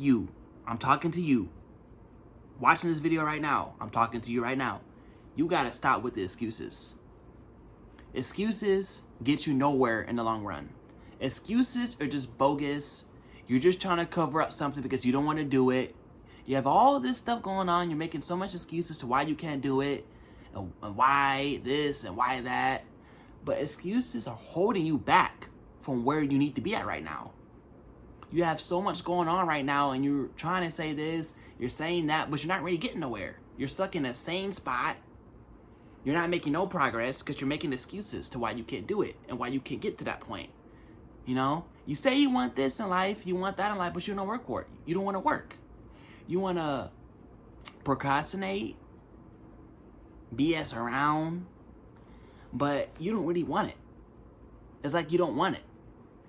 you. I'm talking to you. Watching this video right now, I'm talking to you right now. You gotta stop with the excuses. Excuses get you nowhere in the long run. Excuses are just bogus. You're just trying to cover up something because you don't want to do it. You have all this stuff going on. You're making so much excuses to why you can't do it, and why this and why that. But excuses are holding you back from where you need to be at right now. You have so much going on right now, and you're trying to say this, you're saying that, but you're not really getting nowhere. You're stuck in the same spot. You're not making no progress because you're making excuses to why you can't do it and why you can't get to that point. You know, you say you want this in life, you want that in life, but you don't work for it. You don't want to work. You want to procrastinate, BS around, but you don't really want it. It's like you don't want it.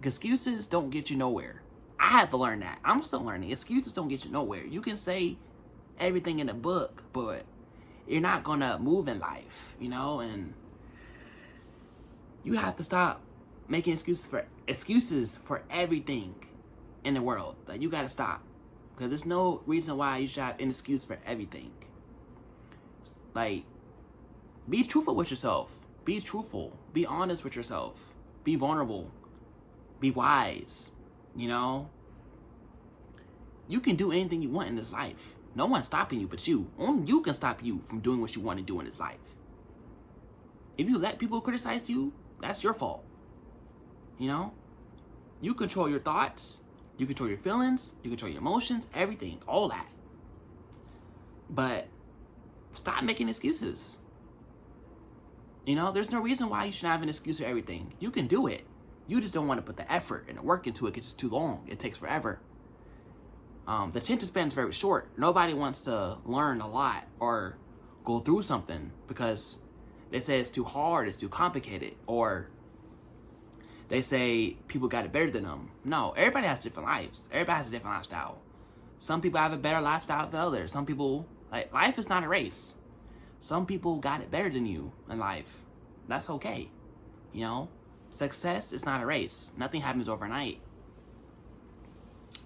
Excuses don't get you nowhere. I had to learn that. I'm still learning. Excuses don't get you nowhere. You can say everything in the book, but you're not going to move in life, you know? And you have to stop making excuses for everything in the world. Like, you got to stop. Because there's no reason why you should have an excuse for everything. Like, be truthful with yourself. Be truthful. Be honest with yourself. Be vulnerable. Be wise. You know? You can do anything you want in this life. No one's stopping you but you. Only you can stop you from doing what you want to do in this life. If you let people criticize you, that's your fault. You know? You control your thoughts. You control your feelings. You control your emotions. Everything. All that. But stop making excuses. You know? There's no reason why you should have an excuse for everything. You can do it. You just don't want to put the effort and the work into it because it's too long. It takes forever. The attention span is very short. Nobody wants to learn a lot or go through something because they say it's too hard, it's too complicated, or they say people got it better than them. No, everybody has different lives. Everybody has a different lifestyle. Some people have a better lifestyle than others. Some people, like, life is not a race. Some people got it better than you in life. That's okay. You know, success is not a race. Nothing happens overnight.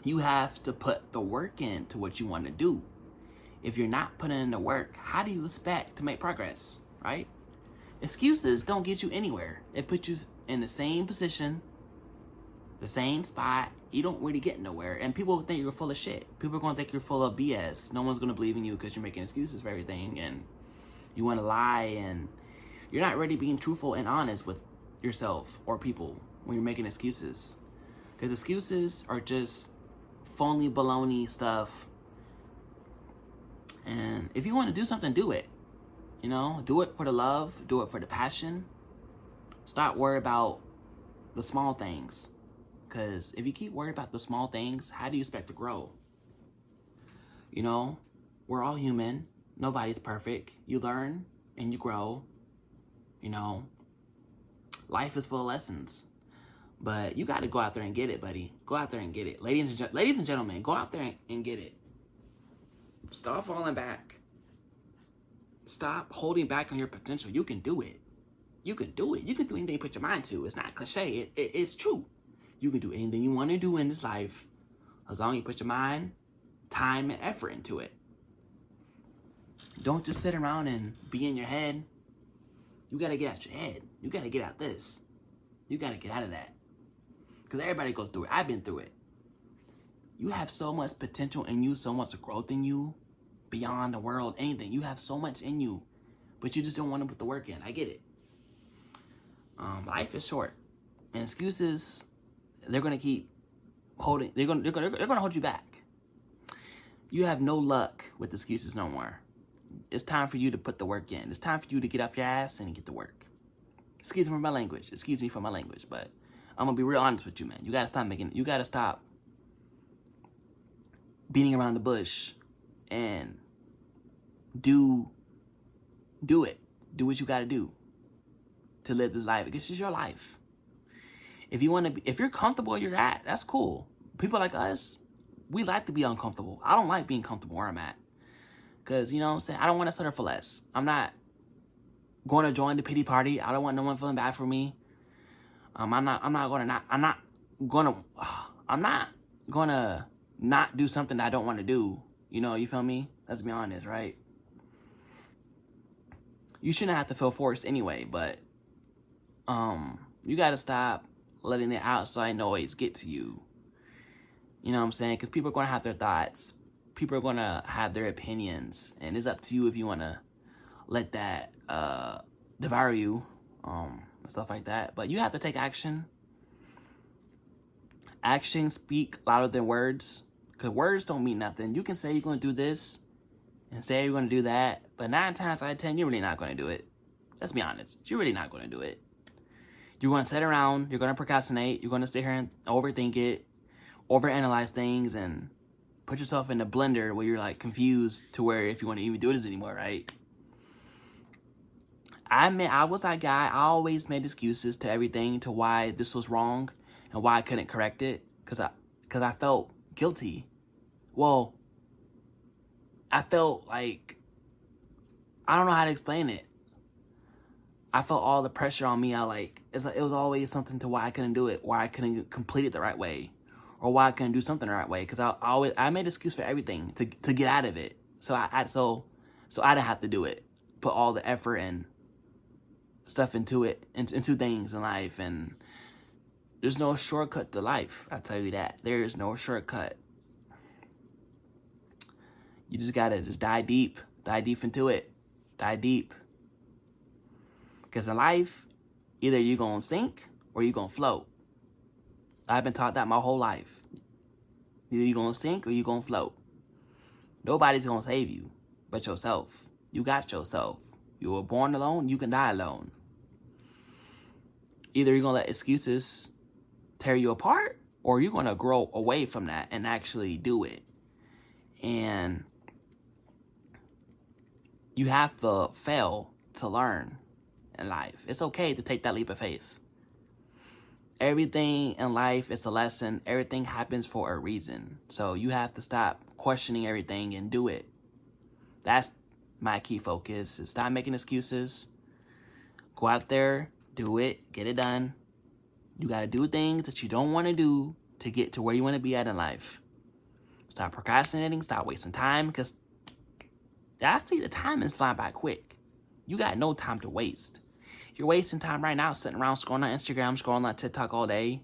You have to put the work into what you want to do. If you're not putting in the work, how do you expect to make progress, right? Excuses don't get you anywhere. It puts you in the same position, the same spot. You don't really get nowhere. And people think you're full of shit. People are going to think you're full of BS. No one's going to believe in you because you're making excuses for everything. And you want to lie. And you're not really being truthful and honest with yourself or people when you're making excuses. Because excuses are just phony baloney stuff. And if you want to do something, do it. You know, do it for the love, do it for the passion. Stop worrying about the small things. Because if you keep worrying about the small things, how do you expect to grow? You know, we're all human. Nobody's perfect. You learn and you grow. You know, life is full of lessons. But you got to go out there and get it, buddy. Go out there and get it. Ladies and gentlemen, go out there and get it. Stop falling back. Stop holding back on your potential. You can do it. You can do it. You can do anything you put your mind to. It's not cliche. It's true. You can do anything you want to do in this life as long as you put your mind, time, and effort into it. Don't just sit around and be in your head. You got to get out your head. You got to get out this. You got to get out of that. Because everybody goes through it. I've been through it. You have so much potential in you, so much growth in you, beyond the world, anything. You have so much in you, but you just don't want to put the work in. I get it. Life is short. And excuses, they're going to keep holding, they're going to hold you back. You have no luck with excuses no more. It's time for you to put the work in. It's time for you to get off your ass and get to work. Excuse me for my language. Excuse me for my language, but I'm going to be real honest with you, man. You got to stop beating around the bush and do it. Do what you got to do to live this life. It's just your life. If you're comfortable where you're at, that's cool. People like us, we like to be uncomfortable. I don't like being comfortable where I'm at. Because, you know what I'm saying? I don't want to settle for less. I'm not going to join the pity party. I don't want no one feeling bad for me. I'm not gonna not do something I don't want to do. You know, you feel me? Let's be honest, right? You shouldn't have to feel forced anyway, but you got to stop letting the outside noise get to you. You know what I'm saying? Because people are going to have their thoughts. People are going to have their opinions. And it's up to you if you want to let that devour you, and stuff like that. But you have to take action. Actions speak louder than words. Because words don't mean nothing. You can say you're going to do this and say you're going to do that. But 9 times out of 10, you're really not going to do it. Let's be honest. You're really not going to do it. You're going to sit around. You're going to procrastinate. You're going to sit here and overthink it. Overanalyze things and put yourself in a blender where you're like confused to where if you want to even do this anymore, right? I admit I was that guy. I always made excuses to everything to why this was wrong and why I couldn't correct it because I felt guilty. Well, I felt like, I don't know how to explain it. I felt all the pressure on me. It was always something to why I couldn't do it, why I couldn't complete it the right way, or why I couldn't do something the right way. Because I made an excuse for everything to get out of it. So I didn't have to do it. Put all the effort and stuff into it, into things in life. And there's no shortcut to life. I tell you that. There is no shortcut. You just gotta dive deep into it. Dive deep. Because in life, either you're gonna sink or you're gonna float. I've been taught that my whole life. Either you're gonna sink or you're gonna float. Nobody's gonna save you but yourself. You got yourself. You were born alone, you can die alone. Either you're gonna let excuses tear you apart or you're gonna grow away from that and actually do it. And you have to fail to learn in life. It's okay to take that leap of faith. Everything in life is a lesson. Everything happens for a reason. So you have to stop questioning everything and do it. That's my key focus, is stop making excuses. Go out there, do it, get it done. You got to do things that you don't want to do to get to where you want to be at in life. Stop procrastinating, stop wasting time, because I see the time is flying by quick. You got no time to waste. You're wasting time right now sitting around scrolling on Instagram, scrolling on TikTok all day,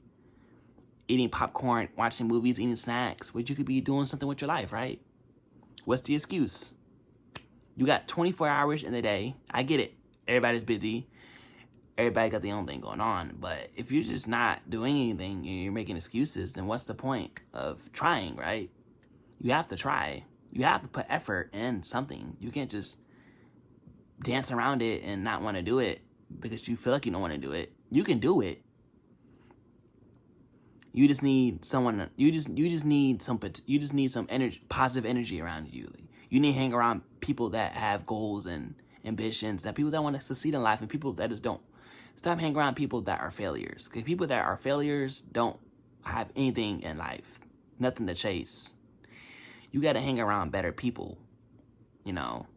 eating popcorn, watching movies, eating snacks, but you could be doing something with your life, right? What's the excuse? You got 24 hours in the day. I get it. Everybody's busy. Everybody got their own thing going on. But if you're just not doing anything and you're making excuses, then what's the point of trying, right? You have to try. You have to put effort in something. You can't just dance around it and not want to do it because you feel like you don't want to do it. You can do it. You just need someone. You just need some energy, positive energy around you. You need to hang around people that have goals and ambitions, that people that want to succeed in life, and people that just don't. Stop hanging around people that are failures. Because people that are failures don't have anything in life, nothing to chase. You got to hang around better people, you know.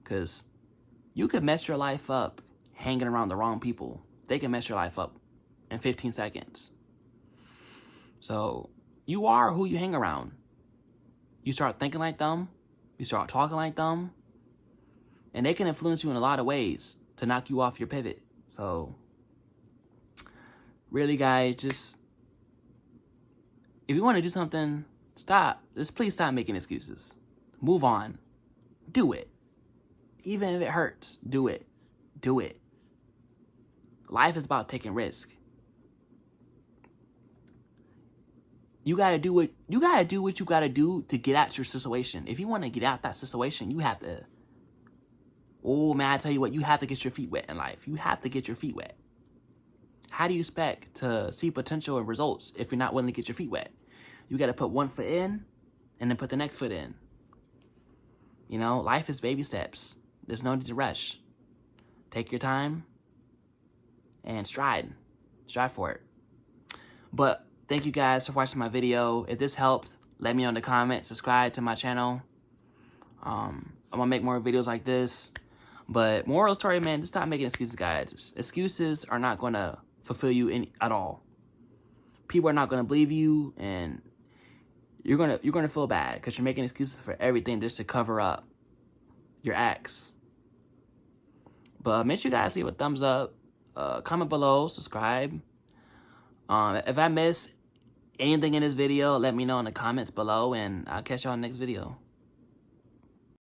Because you could mess your life up hanging around the wrong people. They can mess your life up in 15 seconds. So you are who you hang around. You start thinking like them. You start talking like them. And they can influence you in a lot of ways to knock you off your pivot. So really, guys, just if you want to do something, stop. Just please stop making excuses. Move on. Do it. Even if it hurts, do it. Do it. Life is about taking risk. You gotta do what you gotta do to get out your situation. If you want to get out that situation, you have to. Oh man, I tell you what, you have to get your feet wet in life. You have to get your feet wet. How do you expect to see potential and results if you're not willing to get your feet wet? You got to put one foot in and then put the next foot in. You know, life is baby steps. There's no need to rush. Take your time and stride. Strive for it. But thank you guys for watching my video. If this helped, let me know in the comments. Subscribe to my channel. I'm going to make more videos like this. But moral story, man, just stop making excuses, guys. Excuses are not going to fulfill you at all. People are not going to believe you, and you're gonna feel bad because you're making excuses for everything just to cover up your ex. But make sure you guys leave a thumbs up, comment below, subscribe. If I miss anything in this video, let me know in the comments below, and I'll catch y'all in the next video.